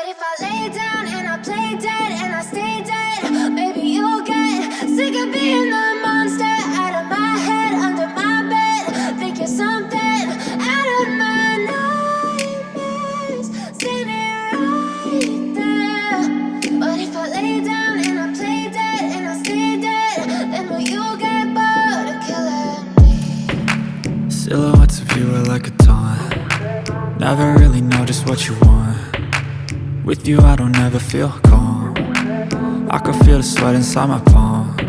if I lay down and I play dead and I stay dead, maybe you'll get sick of being the monster out of my head, under my bed. Think you're something out of my nightmares, standing right there. But if I lay down and I play dead and I stay dead, then will you get bored of killing me? Silhouettes of you are like a taunt. Never really know just what you want. With you I don't ever feel calm. I can feel the sweat inside my palms.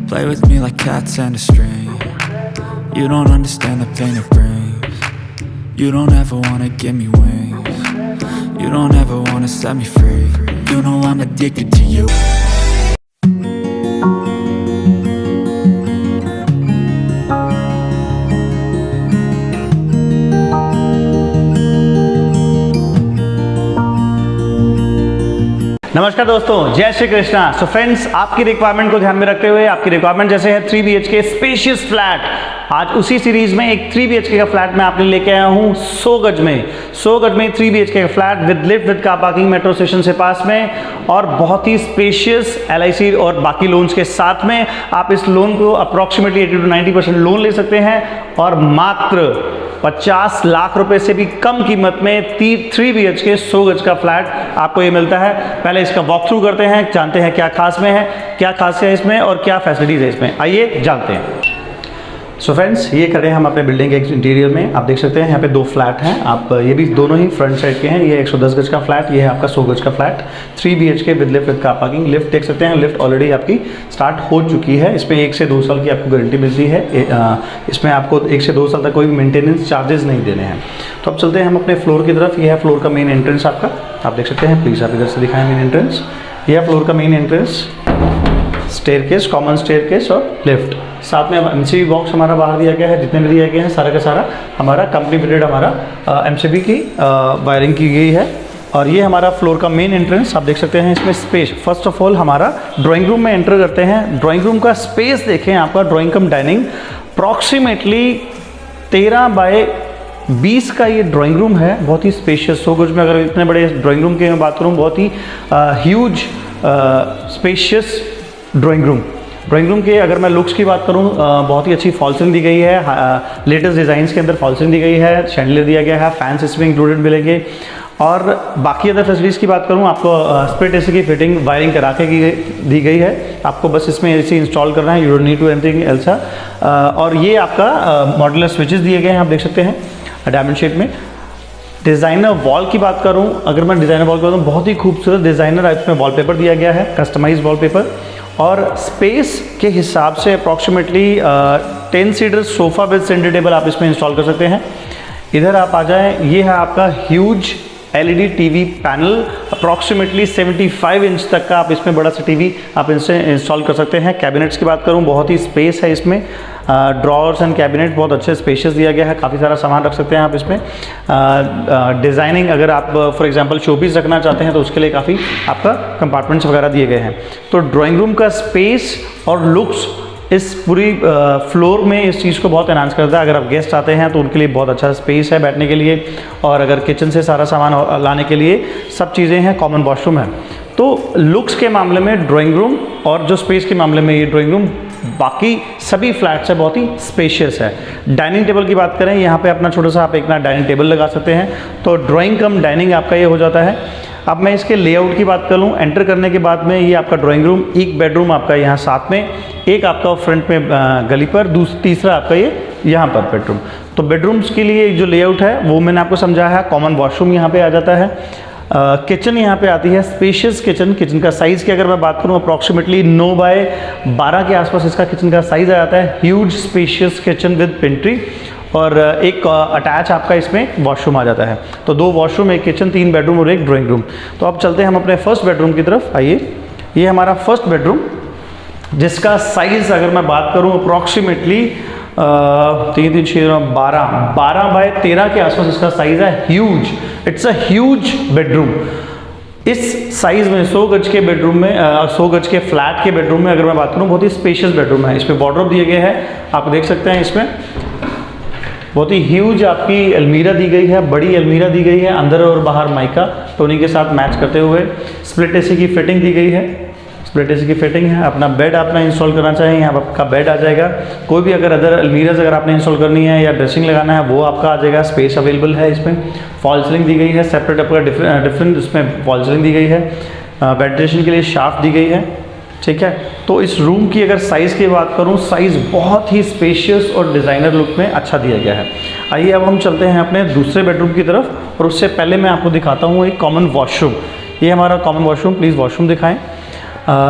Play with me like cats and a string. You don't understand the pain it brings. You don't ever wanna give me wings. You don't ever wanna set me free. You know I'm addicted to you. नमस्कार दोस्तों, जय Shri Krishna. So friends, आपकी requirement को ध्यान में रखते हुए, आपकी रिक्वायरमेंट जैसे है 3 BHK स्पेशियस फ्लैट, आज उसी सीरीज में एक 3 BHK का फ्लैट मैं आपने लेके आया हूँ 100 गज में 3 BHK का flat with lift, with car parking, metro station से पास में, और बहुत ही स्पेशियस LIC और बाकी लोन्स के साथ में। आप इस लोन को अप्रॉक्सीमेटली 80 to 90% लोन ले सकते हैं और मात्र 50 लाख रुपए से भी कम कीमत में 3 BHK 100 गज का फ्लैट आपको ये मिलता है। पहले इसका वॉक थ्रू करते हैं, जानते हैं क्या खास में है, क्या खास है इसमें और क्या फैसिलिटीज है इसमें। आइए जानते हैं। सो फ्रेंड्स, ये खड़े हैं हम अपने बिल्डिंग के इंटीरियर में। आप देख सकते हैं यहाँ पे 2 फ्लैट हैं। आप ये भी दोनों ही फ्रंट साइड के हैं। ये 110 गज का फ्लैट, ये है आपका 100 गज का flat 3 BHK with lift, with car parking. Lift देख सकते हैं, लिफ्ट ऑलरेडी आपकी स्टार्ट हो चुकी है। इसमें 1 से 2 साल की आपको गारंटी मिलती है। इसमें आपको 1 से 2 साल तक कोई मेंटेनेंस चार्जेस नहीं देने हैं। तो अब चलते हैं हम अपने फ्लोर की तरफ। ये है फ्लोर का मेन एंट्रेंस आपका, आप देख सकते हैं। प्लीज़ आप इधर से दिखाएं मेन एंट्रेंस। यह है फ्लोर का main entrance, staircase, common staircase और लिफ्ट। साथ में MCB बॉक्स हमारा बाहर दिया गया है। जितने भी दिया गए हैं सारा का सारा हमारा कंपनी फिटेड हमारा MCB की वायरिंग की गई है। और ये हमारा फ्लोर का मेन एंट्रेंस, आप देख सकते हैं। इसमें स्पेस, फर्स्ट ऑफ ऑल हमारा ड्राइंग रूम में एंटर करते हैं। ड्राइंग रूम का स्पेस देखें, आपका drawing cum dining approximately 13 by 20 का ये ड्राइंग रूम है। बहुत ही स्पेशियस 100 गज में अगर इतने बड़े ड्राइंग रूम की मैं बात करूँ, बहुत ही ह्यूज स्पेशियस ड्राइंग रूम के अगर मैं लुक्स की बात करूं, बहुत ही अच्छी फॉल सीलिंग दी गई है। लेटेस्ट डिज़ाइंस के अंदर फॉल सीलिंग दी गई है, शैंडलियर दिया गया है, फैंस इसमें इंक्लूडेड मिलेंगे। और बाकी अदर फैसिलिटीज़ की बात करूं, आपको स्प्लिट AC की फिटिंग वायरिंग करा के दी गई है। आपको बस इसमें AC इंस्टॉल करना है, you don't need to anything else. और ये आपका मॉड्यूलर स्विचेस दिए गए हैं, आप देख सकते हैं डायमंड शेप में। डिज़ाइनर वॉल की बात करूं, अगर मैं डिज़ाइनर वॉल की बात करूं, बहुत ही खूबसूरत डिज़ाइनर इसमें वॉलपेपर दिया गया है, कस्टमाइज वॉलपेपर। और स्पेस के हिसाब से approximately 10 seater sofa with centre table आप इसमें इंस्टॉल कर सकते हैं। इधर आप आ जाएं, ये है आपका huge LED TV panel, approximately 75 inch तक का आप इसमें बड़ा सा TV आप इनसे इंस्टॉल कर सकते हैं। कैबिनेट्स की बात करूं, बहुत ही स्पेस है इसमें। ड्रॉर्स एंड कैबिनेट बहुत अच्छे स्पेशियस दिया गया है, काफ़ी सारा सामान रख सकते हैं आप इसमें। डिज़ाइनिंग अगर आप फॉर एग्जांपल शोपीस रखना चाहते हैं तो उसके लिए काफ़ी आपका कंपार्टमेंट्स वगैरह दिए गए हैं। तो ड्राइंग रूम का स्पेस और लुक्स इस पूरी फ्लोर में इस चीज़ को बहुत एनहांस करता है। अगर आप गेस्ट आते हैं तो उनके लिए बहुत अच्छा स्पेस है बैठने के लिए, और अगर किचन से सारा सामान लाने के लिए सब चीज़ें हैं, कॉमन वॉशरूम है। तो लुक्स के मामले में ड्राइंग रूम और जो स्पेस के मामले में ये ड्राइंग रूम बाकी सभी फ्लैट से बहुत ही स्पेशियस है। डाइनिंग टेबल की बात करें, यहाँ पे अपना छोटा सा आप एक ना डाइनिंग टेबल लगा सकते हैं, तो ड्राइंग कम डाइनिंग आपका ये हो जाता है। अब मैं इसके लेआउट की बात करूँ, एंटर करने के बाद में ये आपका ड्राइंग रूम, एक बेडरूम आपका यहाँ साथ में, एक आपका फ्रंट में गली पर, तीसरा आपका ये यहाँ पर बेडरूम। तो बेडरूम्स के लिए जो लेआउट है वो मैंने आपको समझाया है। कॉमन वॉशरूम यहाँ पे आ जाता है। किचन यहाँ पे आती है, स्पेशियस किचन का साइज़ की अगर मैं बात करूँ अप्रॉक्सीमेटली 9 बाय 12 के आसपास इसका किचन का साइज़ आ जाता है। Huge spacious kitchen with pantry, और एक अटैच आपका इसमें वॉशरूम आ जाता है। तो 2 वॉशरूम, एक किचन, 3 बेडरूम और एक ड्राइंग रूम। तो अब चलते हैं हम अपने फर्स्ट बेडरूम की तरफ। आइए, ये हमारा फर्स्ट बेडरूम, जिसका साइज़ अगर मैं बात करूँ अप्रॉक्सीमेटली 12 बाय 13 के आसपास इसका साइज़ है। Huge, it's a huge bedroom. इस साइज़ में 100 गज के बेडरूम में 100 गज के फ्लैट के बेडरूम में अगर मैं बात करूँ, बहुत ही स्पेशियस बेडरूम है। इसमें वार्डरोब दिए गए हैं, आप देख सकते हैं। इसमें बहुत ही ह्यूज आपकी अलमीरा दी गई है, बड़ी अलमीरा दी गई है, अंदर और बाहर माइका टोनिंग के साथ मैच करते हुए। स्प्लिट एसी की फिटिंग दी गई है, स्प्लिट एसी की फिटिंग है। अपना बेड आपने इंस्टॉल करना चाहें, यहाँ आपका बेड आ जाएगा। कोई भी अगर अदर अलमीराज अगर आपने इंस्टॉल करनी है या ड्रेसिंग लगाना है वो आपका आ जाएगा। स्पेस अवेलेबल है इसमें। फॉल सीलिंग दी गई है, सेपरेट आपका डिफरेंट उसमें फॉल सीलिंग दी गई है। वेंटिलेशन के लिए शाफ्ट दी गई है, ठीक है। तो इस रूम की अगर साइज़ की बात करूं, साइज़ बहुत ही स्पेशियस और डिज़ाइनर लुक में अच्छा दिया गया है। आइए अब हम चलते हैं अपने दूसरे बेडरूम की तरफ, और उससे पहले मैं आपको दिखाता हूं एक कॉमन वॉशरूम। ये हमारा कॉमन वॉशरूम, प्लीज़ वॉशरूम दिखाएं।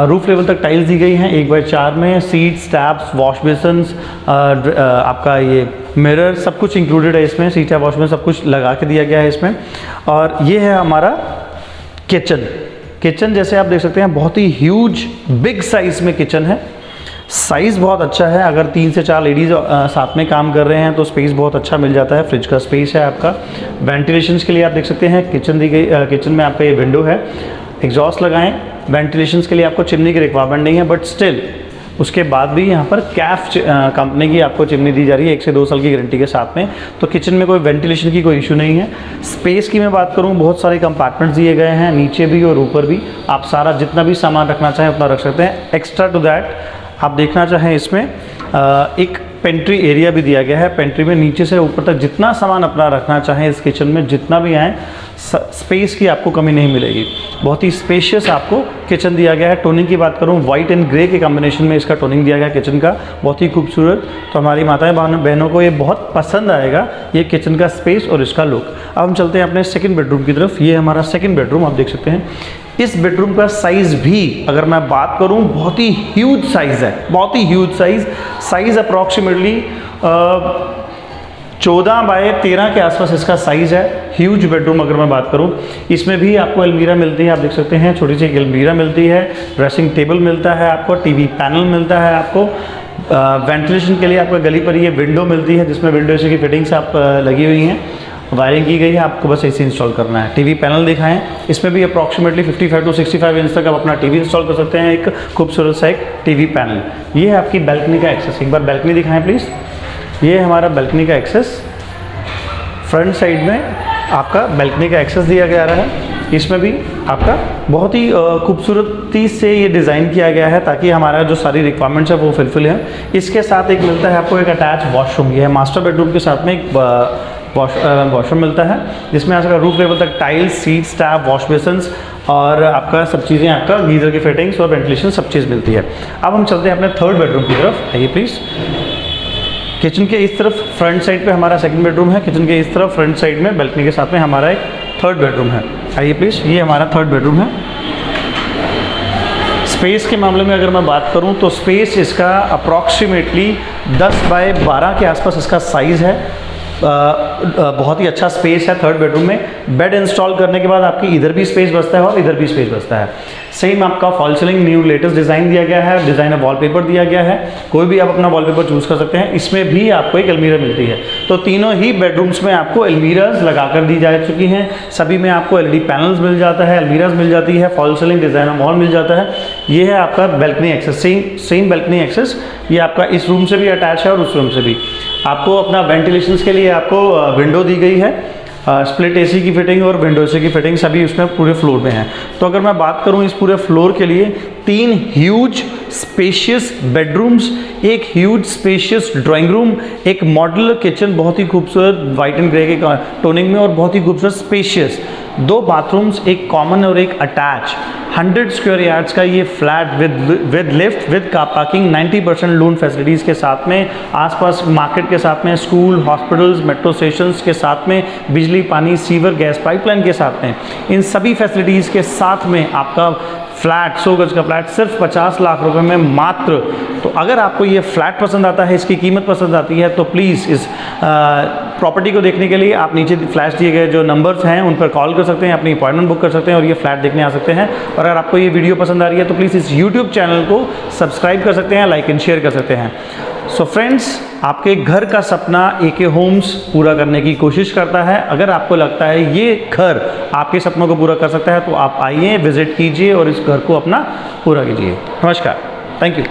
रूफ लेवल तक टाइल्स दी गई हैं 1/4 में। सीट्स, टैप्स, वॉश बेसन्स, आपका ये मिरर सब कुछ इंक्लूडेड है इसमें। सीट टैप, वॉश बेसन सब कुछ लगा के दिया गया है इसमें। और ये है हमारा किचन। किचन जैसे आप देख सकते हैं बहुत ही ह्यूज बिग साइज़ में किचन है। साइज़ बहुत अच्छा है। अगर 3 से 4 लेडीज़ साथ में काम कर रहे हैं तो स्पेस बहुत अच्छा मिल जाता है। फ्रिज का स्पेस है आपका। वेंटिलेशन के लिए आप देख सकते हैं किचन दी गई, किचन में आपका ये विंडो है। एग्जॉस्ट लगाएं। वेंटिलेशन के लिए आपको चिमनी की रिक्वायरमेंट नहीं है, बट स्टिल उसके बाद भी यहाँ पर कैफ कंपनी की आपको चिमनी दी जा रही है 1 से 2 साल की गारंटी के साथ में। तो किचन में कोई वेंटिलेशन की कोई इशू नहीं है। स्पेस की मैं बात करूँ, बहुत सारे कंपार्टमेंट्स दिए गए हैं नीचे भी और ऊपर भी। आप सारा जितना भी सामान रखना चाहें उतना रख सकते हैं। एक्स्ट्रा टू दैट आप देखना चाहें इसमें एक पेंट्री एरिया भी दिया गया है। पेंट्री में नीचे से ऊपर तक जितना सामान अपना रखना चाहें इस किचन में, जितना भी आए, स्पेस की आपको कमी नहीं मिलेगी। बहुत ही स्पेशियस आपको किचन दिया गया है। टोनिंग की बात करूं, वाइट एंड ग्रे के कॉम्बिनेशन में इसका टोनिंग दिया गया किचन का, बहुत ही खूबसूरत। तो हमारी माताएं बहनों को ये बहुत पसंद आएगा, ये किचन का स्पेस और इसका लुक। अब हम चलते हैं अपने सेकेंड बेडरूम की तरफ। ये हमारा सेकेंड बेडरूम आप देख सकते हैं। इस बेडरूम का साइज़ भी अगर मैं बात करूं बहुत ही ह्यूज साइज़ है, बहुत ही ह्यूज साइज़ अप्रॉक्सीमेटली 14/13 के आसपास इसका साइज़ है। ह्यूज बेडरूम अगर मैं बात करूं, इसमें भी आपको अलमीरा मिलती है। आप देख सकते हैं छोटी सी एक अलमीरा मिलती है, ड्रेसिंग टेबल मिलता है आपको, टीवी पैनल मिलता है आपको। वेंटिलेशन के लिए आपको गली पर ये विंडो मिलती है जिसमें विंडो एसी की फिटिंग्स आप लगी हुई हैं, वायरिंग की गई है। आपको बस एसी इंस्टॉल करना है। टीवी पैनल दिखाएं, इसमें भी अप्रॉक्सीमेटली 55 to 65 इंच तक आप अपना टीवी इंस्टॉल कर सकते हैं। एक खूबसूरत सा एक टीवी पैनल। ये है आपकी बैल्कनी का एक्सेस। एक बार बैल्कनी दिखाएं प्लीज़। ये है हमारा बैल्कनी का एक्सेस। फ्रंट साइड में आपका बैल्कनी का एक्सेस दिया गया रहा है। इसमें भी आपका बहुत ही खूबसूरती से ये डिज़ाइन किया गया है ताकि हमारा जो सारी रिक्वायरमेंट्स है वो फुलफिल है। इसके साथ एक मिलता है आपको एक अटैच वॉशरूम। ये है मास्टर बेडरूम के साथ में एक वॉशरूम मिलता है जिसमें आपका रूफ लेवल तक टाइल्स, सीट्स, टैप, वॉश बेसन्स और आपका सब चीज़ें, आपका गीज़र की फिटिंग्स और वेंटिलेशन सब चीज़ मिलती है। अब हम चलते हैं अपने थर्ड बेडरूम की तरफ। आइए प्लीज़। किचन के इस तरफ फ्रंट साइड पे हमारा सेकंड बेडरूम है। किचन के इस तरफ फ्रंट साइड में बैल्कनी के साथ में हमारा एक थर्ड बेडरूम है। आइए प्लीज़। ये हमारा थर्ड बेडरूम है। स्पेस के मामले में अगर मैं बात करूं तो स्पेस इसका अप्रॉक्सीमेटली 10/12 के आसपास इसका साइज़ है। बहुत ही अच्छा स्पेस है थर्ड बेडरूम में। बेड इंस्टॉल करने के बाद आपकी इधर भी स्पेस बचता है और इधर भी स्पेस बचता है। सेम आपका fall ceiling new latest design दिया गया है। डिज़ाइनर वॉलपेपर दिया गया है। कोई भी आप अपना वॉलपेपर चूज़ कर सकते हैं। इसमें भी आपको एक अलमीरा मिलती है। तो तीनों ही बेडरूम्स में आपको अलमीराज लगा कर दी जा चुकी हैं। सभी में आपको एलईडी पैनल्स मिल जाता है, अलमीराज मिल जाती है, फॉल सीलिंग डिज़ाइनर वॉल मिल जाता है। ये है आपका balcony access. Same balcony access ये आपका इस रूम से भी अटैच है और उस रूम से भी। आपको अपना वेंटिलेशन के लिए आपको विंडो दी गई है। स्प्लिट एसी की फिटिंग और विंडो एसी की फिटिंग सभी उसमें पूरे फ्लोर में है। तो अगर मैं बात करूं इस पूरे फ्लोर के लिए 3 ह्यूज स्पेशियस बेडरूम्स, एक ह्यूज स्पेशियस ड्राइंग रूम, एक मॉड्यूलर किचन बहुत ही खूबसूरत वाइट एंड ग्रे के टोनिंग में और बहुत ही खूबसूरत स्पेशियस, 2 बाथरूम्स, एक कॉमन और एक अटैच, 100 स्क्वायर यार्ड्स का ये flat with lift with car parking, 90% loan facilities के साथ में, आसपास मार्केट के साथ में, स्कूल, हॉस्पिटल्स, मेट्रो स्टेशंस के साथ में, बिजली, पानी, सीवर, गैस पाइपलाइन के साथ में, इन सभी फैसिलिटीज़ के साथ में आपका फ्लैट 100 गज का फ्लैट सिर्फ 50 लाख रुपए में मात्र। तो अगर आपको ये फ्लैट पसंद आता है, इसकी कीमत पसंद आती है, तो प्लीज़ इस प्रॉपर्टी को देखने के लिए आप नीचे फ्लैश दिए गए जो नंबर्स हैं उन पर कॉल कर सकते हैं, अपनी अपॉइंटमेंट बुक कर सकते हैं और ये फ्लैट देखने आ सकते हैं। और अगर आपको ये वीडियो पसंद आ रही है तो प्लीज़ इस यूट्यूब चैनल को सब्सक्राइब कर सकते हैं, लाइक एंड शेयर कर सकते हैं। सो फ्रेंड्स, आपके घर का सपना एके होम्स पूरा करने की कोशिश करता है। अगर आपको लगता है ये घर आपके सपनों को पूरा कर सकता है तो आप आइए, विजिट कीजिए और इस घर को अपना पूरा कीजिए। नमस्कार, थैंक यू।